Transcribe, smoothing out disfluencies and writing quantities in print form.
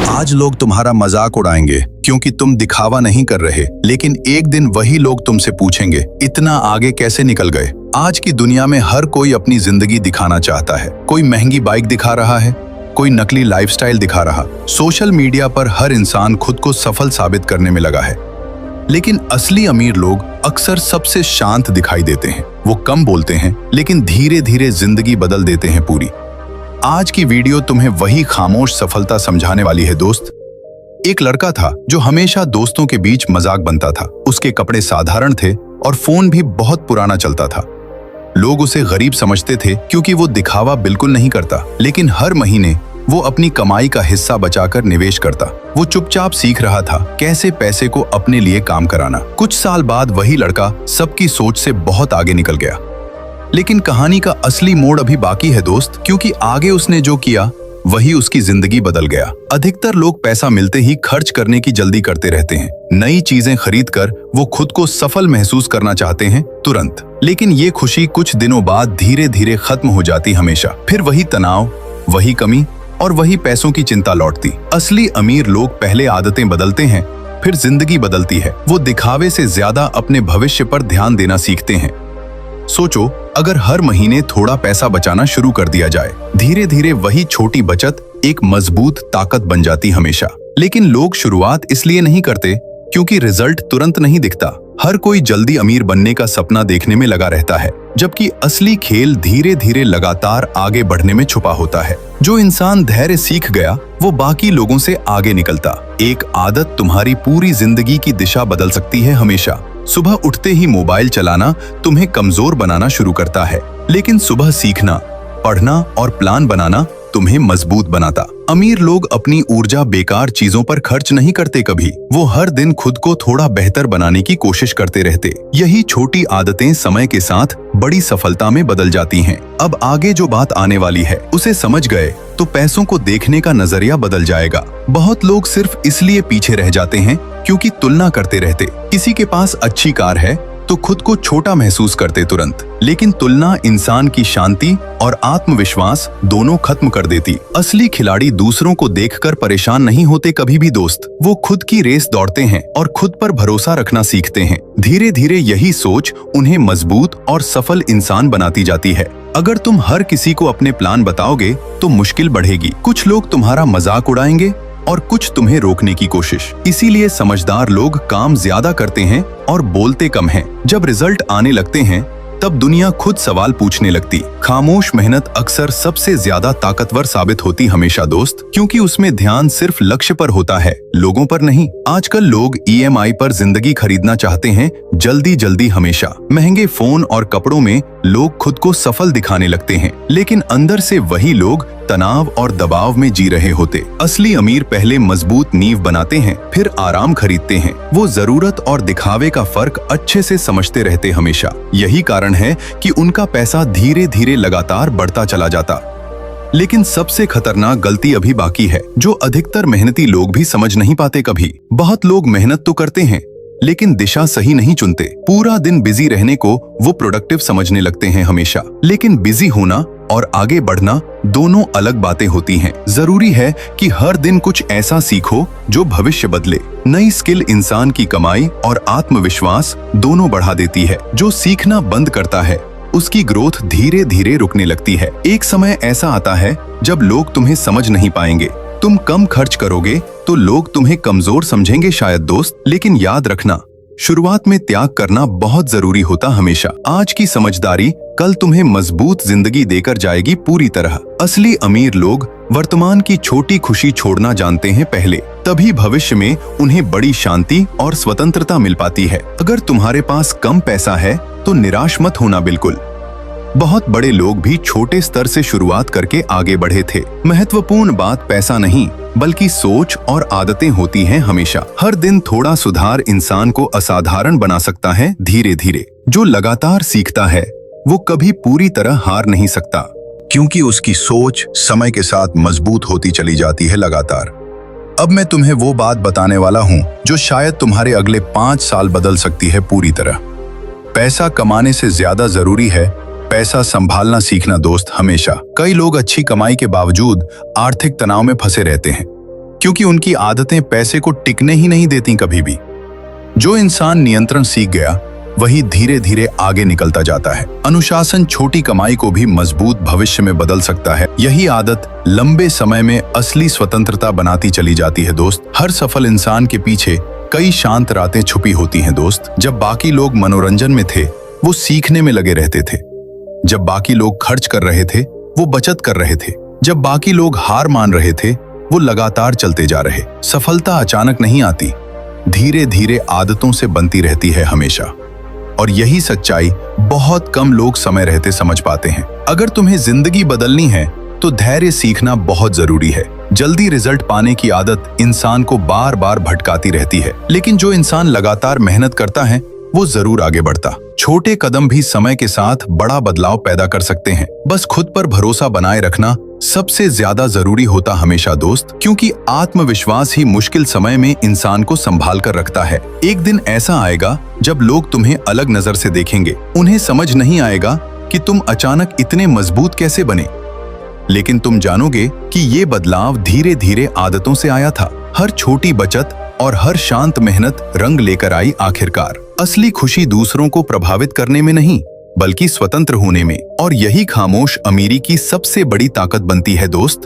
आज लोग तुम्हारा मजाक उड़ाएंगे क्योंकि तुम दिखावा नहीं कर रहे, लेकिन एक दिन वही लोग तुमसे पूछेंगे इतना आगे कैसे निकल गए। आज की दुनिया में हर कोई अपनी जिंदगी दिखाना चाहता है। कोई महंगी बाइक दिखा रहा है, कोई नकली लाइफस्टाइल दिखा रहा। सोशल मीडिया पर हर इंसान खुद को सफल साबित करने में लगा है, लेकिन असली अमीर लोग अक्सर सबसे शांत दिखाई देते हैं। वो कम बोलते हैं, लेकिन धीरे धीरे जिंदगी बदल देते हैं पूरी। आज की वीडियो तुम्हें वही खामोश सफलता समझाने वाली है दोस्त। एक लड़का था जो हमेशा दोस्तों के बीच मजाक बनता था। उसके कपड़े साधारण थे और फोन भी बहुत पुराना चलता था। लोग उसे गरीब समझते थे क्योंकि वो दिखावा बिल्कुल नहीं करता, लेकिन हर महीने वो अपनी कमाई का हिस्सा बचाकर निवेश करता। वो चुपचाप सीख रहा था कैसे पैसे को अपने लिए काम कराना। कुछ साल बाद वही लड़का सबकी सोच से बहुत आगे निकल गया, लेकिन कहानी का असली मोड़ अभी बाकी है दोस्त, क्योंकि आगे उसने जो किया वही उसकी जिंदगी बदल गया। अधिकतर लोग पैसा मिलते ही खर्च करने की जल्दी करते रहते हैं। नई चीजें खरीदकर वो खुद को सफल महसूस करना चाहते हैं तुरंत, लेकिन ये खुशी कुछ दिनों बाद धीरे धीरे खत्म हो जाती हमेशा। फिर वही तनाव, वही कमी और वही पैसों की चिंता लौटती। असली अमीर लोग पहले आदतें बदलते हैं, फिर जिंदगी बदलती है। वो दिखावे से ज्यादा अपने भविष्य पर ध्यान देना सीखते हैं। सोचो, अगर हर महीने थोड़ा पैसा बचाना शुरू कर दिया जाए, धीरे धीरे वही छोटी बचत एक मजबूत ताकत बन जाती हमेशा। लेकिन लोग शुरुआत इसलिए नहीं करते क्योंकि रिजल्ट तुरंत नहीं दिखता। हर कोई जल्दी अमीर बनने का सपना देखने में लगा रहता है, जबकि असली खेल धीरे धीरे लगातार आगे बढ़ने में छुपा होता है। जो इंसान धैर्य सीख गया वो बाकी लोगों से आगे निकलता। एक आदत तुम्हारी पूरी जिंदगी की दिशा बदल सकती है हमेशा। सुबह उठते ही मोबाइल चलाना तुम्हें कमजोर बनाना शुरू करता है, लेकिन सुबह सीखना, पढ़ना और प्लान बनाना तुम्हें मजबूत बनाता। अमीर लोग अपनी ऊर्जा बेकार चीजों पर खर्च नहीं करते कभी। वो हर दिन खुद को थोड़ा बेहतर बनाने की कोशिश करते रहते। यही छोटी आदतें समय के साथ बड़ी सफलता में बदल जाती हैं। अब आगे जो बात आने वाली है उसे समझ गए तो पैसों को देखने का नजरिया बदल जाएगा। बहुत लोग सिर्फ इसलिए पीछे रह जाते हैं क्योंकि तुलना करते रहते। किसी के पास अच्छी कार है तो खुद को छोटा महसूस करते तुरंत, लेकिन तुलना इंसान की शांति और आत्मविश्वास दोनों खत्म कर देती। असली खिलाड़ी दूसरों को देखकर परेशान नहीं होते कभी भी दोस्त। वो खुद की रेस दौड़ते हैं और खुद पर भरोसा रखना सीखते हैं। धीरे धीरे यही सोच उन्हें मजबूत और सफल इंसान बनाती जाती है। अगर तुम हर किसी को अपने प्लान बताओगे तो मुश्किल बढ़ेगी। कुछ लोग तुम्हारा मजाक उड़ाएंगे और कुछ तुम्हें रोकने की कोशिश। इसीलिए समझदार लोग काम ज्यादा करते हैं और बोलते कम हैं। जब रिजल्ट आने लगते हैं तब दुनिया खुद सवाल पूछने लगती। खामोश मेहनत अक्सर सबसे ज्यादा ताकतवर साबित होती हमेशा दोस्त, क्योंकि उसमें ध्यान सिर्फ लक्ष्य पर होता है, लोगों पर नहीं। आजकल लोग EMI पर जिंदगी खरीदना चाहते हैं, जल्दी जल्दी हमेशा। महंगे फोन और कपड़ों में लोग खुद को सफल दिखाने लगते हैं, लेकिन अंदर से वही लोग तनाव और दबाव में जी रहे होते। असली अमीर पहले मजबूत नींव बनाते हैं, फिर आराम खरीदते हैं। वो जरूरत और दिखावे का फर्क अच्छे से समझते रहते हमेशा। यही कारण है कि उनका पैसा धीरे धीरे लगातार बढ़ता चला जाता। लेकिन सबसे खतरनाक गलती अभी बाकी है, जो अधिकतर मेहनती लोग भी समझ नहीं पाते कभी। बहुत लोग मेहनत तो करते हैं, लेकिन दिशा सही नहीं चुनते। पूरा दिन बिजी रहने को वो प्रोडक्टिव समझने लगते हैं हमेशा, लेकिन बिजी होना और आगे बढ़ना दोनों अलग बातें होती हैं। जरूरी है कि हर दिन कुछ ऐसा सीखो जो भविष्य बदले। नई स्किल इंसान की कमाई और आत्मविश्वास दोनों बढ़ा देती है। जो सीखना बंद करता है उसकी ग्रोथ धीरे धीरे रुकने लगती है। एक समय ऐसा आता है जब लोग तुम्हें समझ नहीं पाएंगे। तुम कम खर्च करोगे तो लोग तुम्हें कमजोर समझेंगे शायद दोस्त, लेकिन याद रखना, शुरुआत में त्याग करना बहुत जरूरी होता हमेशा। आज की समझदारी कल तुम्हें मजबूत जिंदगी देकर जाएगी पूरी तरह। असली अमीर लोग वर्तमान की छोटी खुशी छोड़ना जानते हैं पहले, तभी भविष्य में उन्हें बड़ी शांति और स्वतंत्रता मिल पाती है। अगर तुम्हारे पास कम पैसा है तो निराश मत होना बिल्कुल। बहुत बड़े लोग भी छोटे स्तर से शुरुआत करके आगे बढ़े थे। महत्वपूर्ण बात पैसा नहीं बल्कि सोच और आदतें होती हैं हमेशा। हर दिन थोड़ा सुधार इंसान को असाधारण बना सकता है धीरे धीरे। जो लगातार सीखता है वो कभी पूरी तरह हार नहीं सकता, क्योंकि उसकी सोच समय के साथ मजबूत होती चली जाती है लगातार। अब मैं तुम्हें वो बात बताने वाला हूँ जो शायद तुम्हारे अगले 5 साल बदल सकती है पूरी तरह। पैसा कमाने से ज्यादा जरूरी है पैसा संभालना सीखना दोस्त। हमेशा कई लोग अच्छी कमाई के बावजूद आर्थिक तनाव में फंसे रहते हैं। क्योंकि उनकी आदतें पैसे को टिकने ही नहीं देती कभी भी। जो इंसान नियंत्रण सीख गया वही धीरे धीरे आगे निकलता जाता है। अनुशासन छोटी कमाई को भी मजबूत भविष्य में बदल सकता है। यही आदत लंबे समय में असली स्वतंत्रता बनाती चली जाती है दोस्त। हर सफल इंसान के पीछे कई शांत रातें छुपी होती हैं दोस्त। जब बाकी लोग मनोरंजन में थे वो सीखने में लगे रहते थे। जब बाकी लोग खर्च कर रहे थे वो बचत कर रहे थे। जब बाकी लोग हार मान रहे थे वो लगातार चलते जा रहे। सफलता अचानक नहीं आती, धीरे धीरे आदतों से बनती रहती है हमेशा। और यही सच्चाई बहुत कम लोग समय रहते समझ पाते हैं। अगर तुम्हें जिंदगी बदलनी है तो धैर्य सीखना बहुत जरूरी है। जल्दी रिजल्ट पाने की आदत इंसान को बार बार भटकाती रहती है, लेकिन जो इंसान लगातार मेहनत करता है वो जरूर आगे बढ़ता। छोटे कदम भी समय के साथ बड़ा बदलाव पैदा कर सकते हैं। बस खुद पर भरोसा बनाए रखना सबसे ज्यादा जरूरी होता हमेशा दोस्त, क्योंकि आत्मविश्वास ही मुश्किल समय में इंसान को संभाल कर रखता है। एक दिन ऐसा आएगा जब लोग तुम्हें अलग नजर से देखेंगे। उन्हें समझ नहीं आएगा कि तुम अचानक इतने मजबूत कैसे बने, लेकिन तुम जानोगे कि ये बदलाव धीरे धीरे आदतों से आया था। हर छोटी बचत और हर शांत मेहनत रंग लेकर आई आखिरकार। असली खुशी दूसरों को प्रभावित करने में नहीं बल्कि स्वतंत्र होने में, और यही खामोश अमीरी की सबसे बड़ी ताकत बनती है दोस्त।